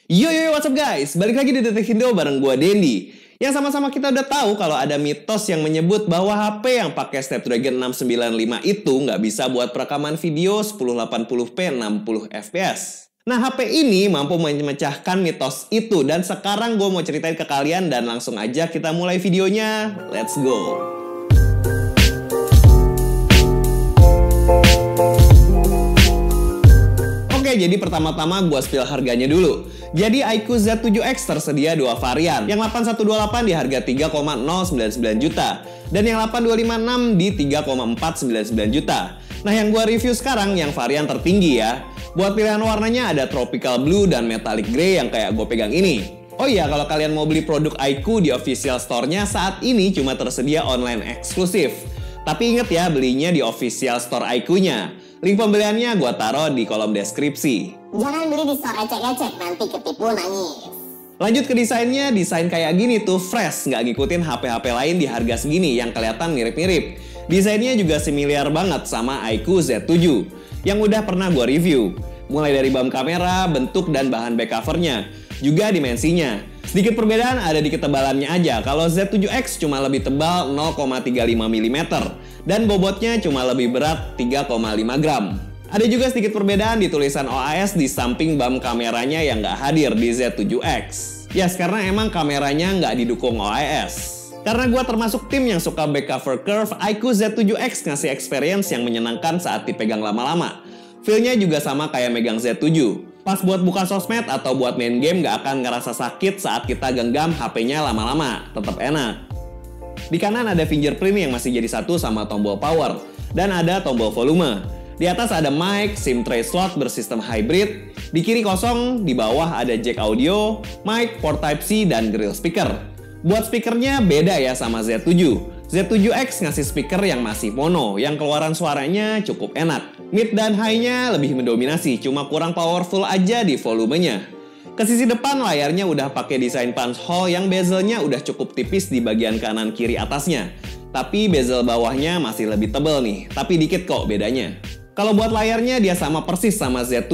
Yo yo yo, what's up guys? Balik lagi di Detik Indo bareng gua Dendi. Yang sama-sama kita udah tahu kalau ada mitos yang menyebut bahwa HP yang pakai Snapdragon 695 itu nggak bisa buat perekaman video 1080p 60 fps. Nah, HP ini mampu memecahkan mitos itu dan sekarang gue mau ceritain ke kalian dan langsung aja kita mulai videonya. Let's go. Oke, jadi pertama-tama gue spill harganya dulu. Jadi iQOO Z7X tersedia dua varian. Yang 8128 di harga 3,099 juta. Dan yang 8256 di 3,499 juta. Nah, yang gue review sekarang yang varian tertinggi ya. Buat pilihan warnanya ada tropical blue dan metallic grey yang kayak gue pegang ini. Oh iya, kalau kalian mau beli produk iQOO di official store-nya saat ini cuma tersedia online eksklusif. Tapi inget ya, belinya di official store iQOO-nya. Link pembeliannya gue taruh di kolom deskripsi. Jangan beli di store ecek-ecek, nanti ketipu nangis. Lanjut ke desainnya, desain kayak gini tuh fresh, nggak ngikutin HP-HP lain di harga segini yang kelihatan mirip-mirip. Desainnya juga similar banget sama iQOO Z7 yang udah pernah gue review. Mulai dari BAM kamera, bentuk dan bahan back covernya, juga dimensinya. Sedikit perbedaan ada di ketebalannya aja. Kalau Z7X cuma lebih tebal 0,35 mm dan bobotnya cuma lebih berat 3,5 gram. Ada juga sedikit perbedaan di tulisan OAS di samping BAM kameranya yang nggak hadir di Z7X. Yes, karena emang kameranya nggak didukung OAS. Karena gue termasuk tim yang suka back cover curve, iQOO Z7X ngasih experience yang menyenangkan saat dipegang lama-lama. Feel-nya juga sama kayak megang Z7. Pas buat buka sosmed atau buat main game nggak akan ngerasa sakit saat kita genggam HP-nya lama-lama. Tetap enak. Di kanan ada fingerprint yang masih jadi satu sama tombol power. Dan ada tombol volume. Di atas ada mic, SIM tray slot bersistem hybrid. Di kiri kosong, di bawah ada jack audio, mic, port Type-C, dan grill speaker. Buat speakernya beda ya sama Z7. Z7X ngasih speaker yang masih mono, yang keluaran suaranya cukup enak. Mid dan high-nya lebih mendominasi, cuma kurang powerful aja di volumenya. Ke sisi depan layarnya udah pakai desain punch hole yang bezelnya udah cukup tipis di bagian kanan kiri atasnya. Tapi bezel bawahnya masih lebih tebal nih, tapi dikit kok bedanya. Kalau buat layarnya dia sama persis sama Z7.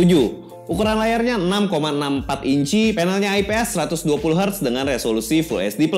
Ukuran layarnya 6,64 inci, panelnya IPS 120Hz dengan resolusi Full HD+,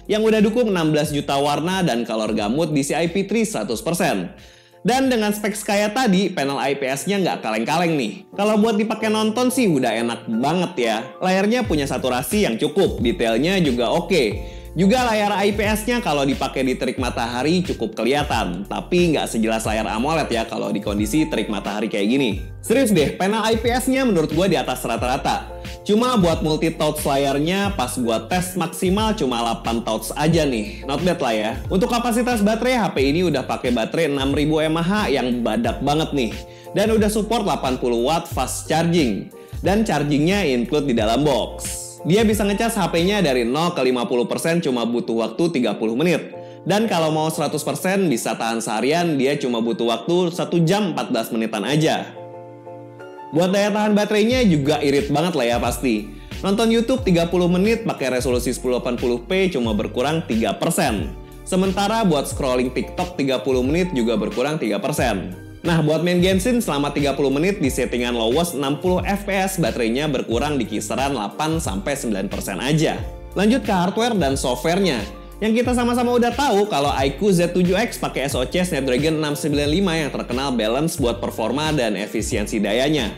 yang udah dukung 16 juta warna dan color gamut DCI-P3 100%. Dan dengan spek kayak tadi, panel IPS-nya nggak kaleng-kaleng nih. Kalau buat dipakai nonton sih udah enak banget ya. Layarnya punya saturasi yang cukup, detailnya juga oke. Juga layar IPS-nya kalau dipakai di terik matahari cukup kelihatan, tapi nggak sejelas layar AMOLED ya kalau di kondisi terik matahari kayak gini. Serius deh, panel IPS-nya menurut gue di atas rata-rata. Cuma buat multi-touch layarnya pas gue tes maksimal cuma 8 touch aja nih. Not bad lah ya. Untuk kapasitas baterai, HP ini udah pakai baterai 6000 mAh yang badak banget nih. Dan udah support 80 watt fast charging. Dan chargingnya include di dalam box. Dia bisa ngecas HP-nya dari 0 ke 50% cuma butuh waktu 30 menit. Dan kalau mau 100% bisa tahan seharian, dia cuma butuh waktu 1 jam 14 menitan aja. Buat daya tahan baterainya juga irit banget lah ya pasti. Nonton YouTube 30 menit pakai resolusi 1080p cuma berkurang 3%. Sementara buat scrolling TikTok 30 menit juga berkurang 3%. Nah, buat main Genshin selama 30 menit di settingan lowest 60 fps, baterainya berkurang di kisaran 8-9% aja. Lanjut ke hardware dan softwarenya. Yang kita sama-sama udah tahu kalau iQOO Z7X pakai SoC Snapdragon 695 yang terkenal balance buat performa dan efisiensi dayanya.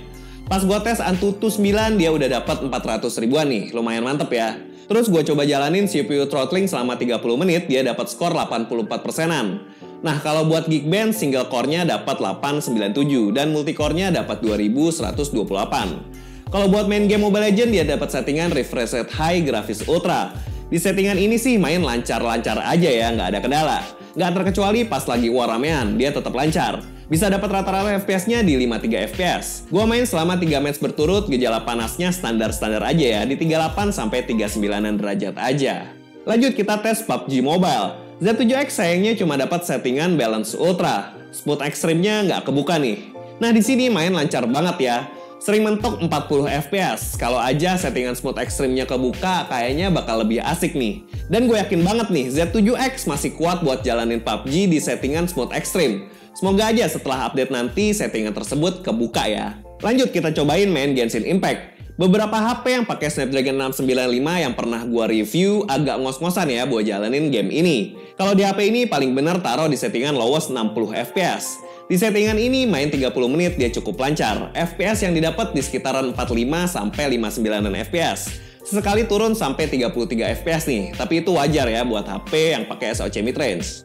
Pas gua tes Antutu 9 dia udah dapat 400 ribuan nih, lumayan mantep ya. Terus gua coba jalanin CPU throttling selama 30 menit, dia dapat skor 84%-an. Nah, kalau buat Geekbench, single core-nya dapat 897 dan multicore-nya dapat 2128. Kalau buat main game Mobile Legends, dia dapat settingan refresh rate high grafis ultra. Di settingan ini sih main lancar-lancar aja ya, nggak ada kendala. Nggak terkecuali pas lagi war ramean, dia tetap lancar. Bisa dapat rata-rata FPS-nya di 53 FPS. Gua main selama 3 match berturut, gejala panasnya standar-standar aja ya, di 38-39 derajat aja. Lanjut kita tes PUBG Mobile. Z7X sayangnya cuma dapat settingan balance ultra. Smooth extreme-nya nggak kebuka nih. Nah, di sini main lancar banget ya. Sering mentok 40 fps. Kalau aja settingan smooth extreme-nya kebuka, kayaknya bakal lebih asik nih. Dan gue yakin banget nih, Z7X masih kuat buat jalanin PUBG di settingan smooth extreme. Semoga aja setelah update nanti settingan tersebut kebuka ya. Lanjut kita cobain main Genshin Impact. Beberapa HP yang pakai Snapdragon 695 yang pernah gua review agak ngos-ngosan ya buat jalanin game ini. Kalau di HP ini paling bener taruh di settingan lowest 60 fps. Di settingan ini main 30 menit dia cukup lancar. FPS yang didapat di sekitaran 45 sampai 59 fps. Sesekali turun sampai 33 fps nih, tapi itu wajar ya buat HP yang pakai SoC mid-range.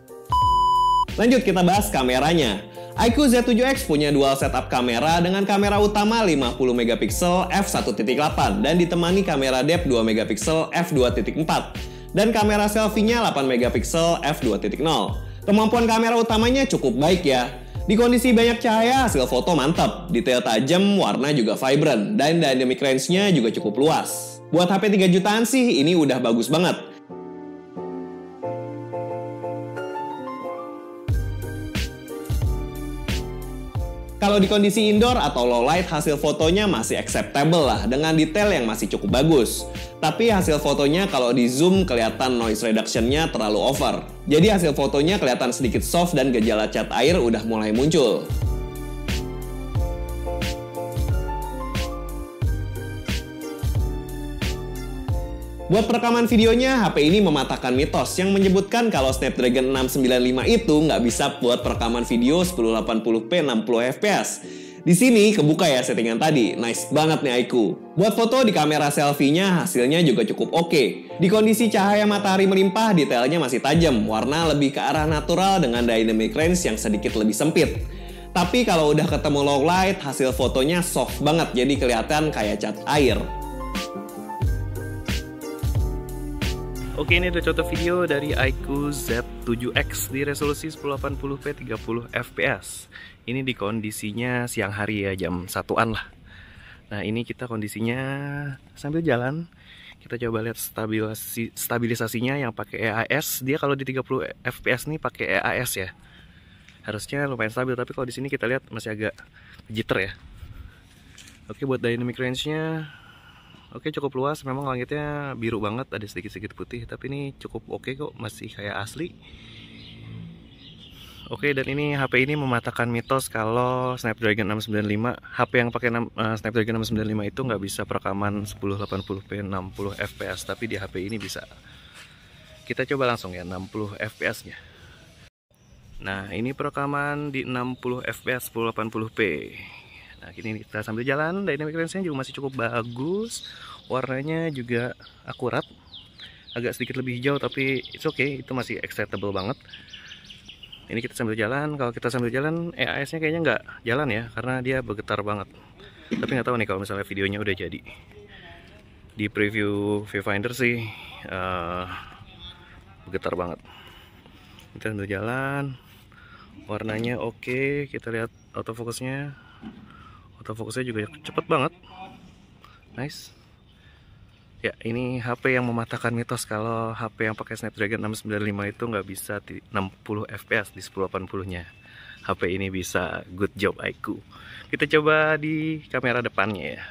Lanjut kita bahas kameranya. iQOO Z7X punya dual setup kamera dengan kamera utama 50 megapiksel f1.8 dan ditemani kamera depth 2 megapiksel f2.4 dan kamera selfie-nya 8 megapiksel f2.0. Kemampuan kamera utamanya cukup baik ya. Di kondisi banyak cahaya hasil foto mantap, detail tajam, warna juga vibrant dan dynamic range-nya juga cukup luas. Buat HP 3 jutaan sih ini udah bagus banget. Kalau di kondisi indoor atau low light, hasil fotonya masih acceptable lah dengan detail yang masih cukup bagus. Tapi hasil fotonya kalau di zoom kelihatan noise reduction-nya terlalu over. Jadi hasil fotonya kelihatan sedikit soft dan gejala cat air udah mulai muncul. Buat perekaman videonya, HP ini mematahkan mitos yang menyebutkan kalau Snapdragon 695 itu nggak bisa buat perekaman video 1080p 60 fps. Di sini kebuka ya settingan tadi, nice banget nih iQOO. Buat foto di kamera selfie-nya hasilnya juga cukup oke. Di kondisi cahaya matahari melimpah, detailnya masih tajam, warna lebih ke arah natural dengan dynamic range yang sedikit lebih sempit. Tapi kalau udah ketemu low light, hasil fotonya soft banget jadi kelihatan kayak cat air. Oke, ini ada contoh video dari iQOO Z7X di resolusi 1080p 30 fps. Ini di kondisinya siang hari ya, jam 1-an lah. Nah, ini kita kondisinya sambil jalan. Kita coba lihat stabilisasinya yang pakai EAS. Dia kalau di 30 fps nih pakai EAS ya. Harusnya lumayan stabil, tapi kalau di sini kita lihat masih agak jitter ya. Oke, buat dynamic range-nya oke, cukup luas, memang langitnya biru banget, ada sedikit-sedikit putih, tapi ini cukup oke kok, masih kayak asli. Oke, dan ini HP ini mematahkan mitos kalau Snapdragon 695, HP yang pakai Snapdragon 695 itu nggak bisa perekaman 1080p 60 fps, tapi di HP ini bisa. Kita coba langsung ya, 60 fps-nya. Nah, ini perekaman di 60 fps 1080p. Nah, ini kita sambil jalan, dynamic range-nya juga masih cukup bagus. Warnanya juga akurat. Agak sedikit lebih hijau, tapi it's okay, itu masih acceptable banget. Ini kita sambil jalan, kalau kita sambil jalan, EAS-nya kayaknya nggak jalan ya, karena dia bergetar banget. Tapi nggak tahu nih kalau misalnya videonya udah jadi. Di preview viewfinder sih, bergetar banget. Kita sambil jalan, warnanya oke, kita lihat autofocusnya. Autofocusnya juga cepet banget, nice. Ya, ini HP yang mematahkan mitos kalau HP yang pakai Snapdragon 695 itu nggak bisa 60 fps di 1080-nya. HP ini bisa, good job iQOO. Kita coba di kamera depannya ya.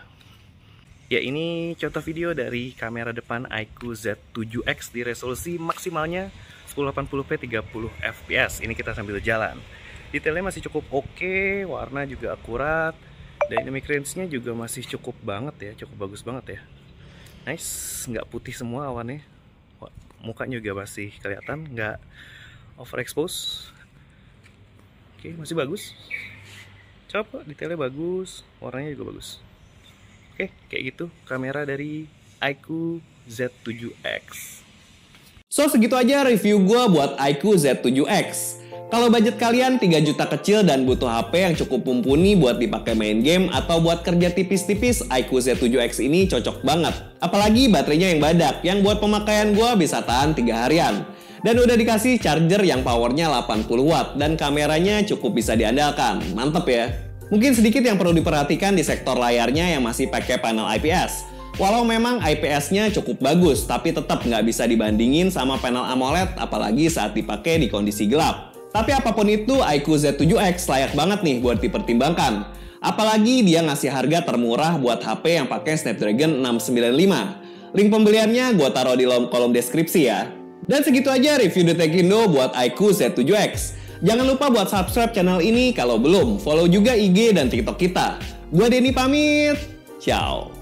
Ya, ini contoh video dari kamera depan iQOO Z7X di resolusi maksimalnya 1080p 30 fps. Ini kita sambil jalan. Detailnya masih cukup oke, warna juga akurat. Dynamic range-nya juga masih cukup banget ya, cukup bagus banget ya. Nice, nggak putih semua awannya. Mukanya juga masih kelihatan, nggak overexpose. Oke, masih bagus. Coba detailnya bagus, warnanya juga bagus. Oke, kayak gitu kamera dari iQOO Z7X. So, segitu aja review gue buat iQOO Z7X. Kalau budget kalian 3 juta kecil dan butuh HP yang cukup mumpuni buat dipakai main game atau buat kerja tipis-tipis, iQOO Z7X ini cocok banget. Apalagi baterainya yang badak, yang buat pemakaian gua bisa tahan 3 harian. Dan udah dikasih charger yang powernya 80 watt dan kameranya cukup bisa diandalkan. Mantep ya. Mungkin sedikit yang perlu diperhatikan di sektor layarnya yang masih pakai panel IPS. Walau memang IPS-nya cukup bagus, tapi tetap nggak bisa dibandingin sama panel AMOLED apalagi saat dipakai di kondisi gelap. Tapi apapun itu, iQOO Z7X layak banget nih buat dipertimbangkan. Apalagi dia ngasih harga termurah buat HP yang pakai Snapdragon 695. Link pembeliannya gue taruh di kolom deskripsi ya. Dan segitu aja review Detekindo buat iQOO Z7X. Jangan lupa buat subscribe channel ini kalau belum. Follow juga IG dan TikTok kita. Gue Denny pamit. Ciao.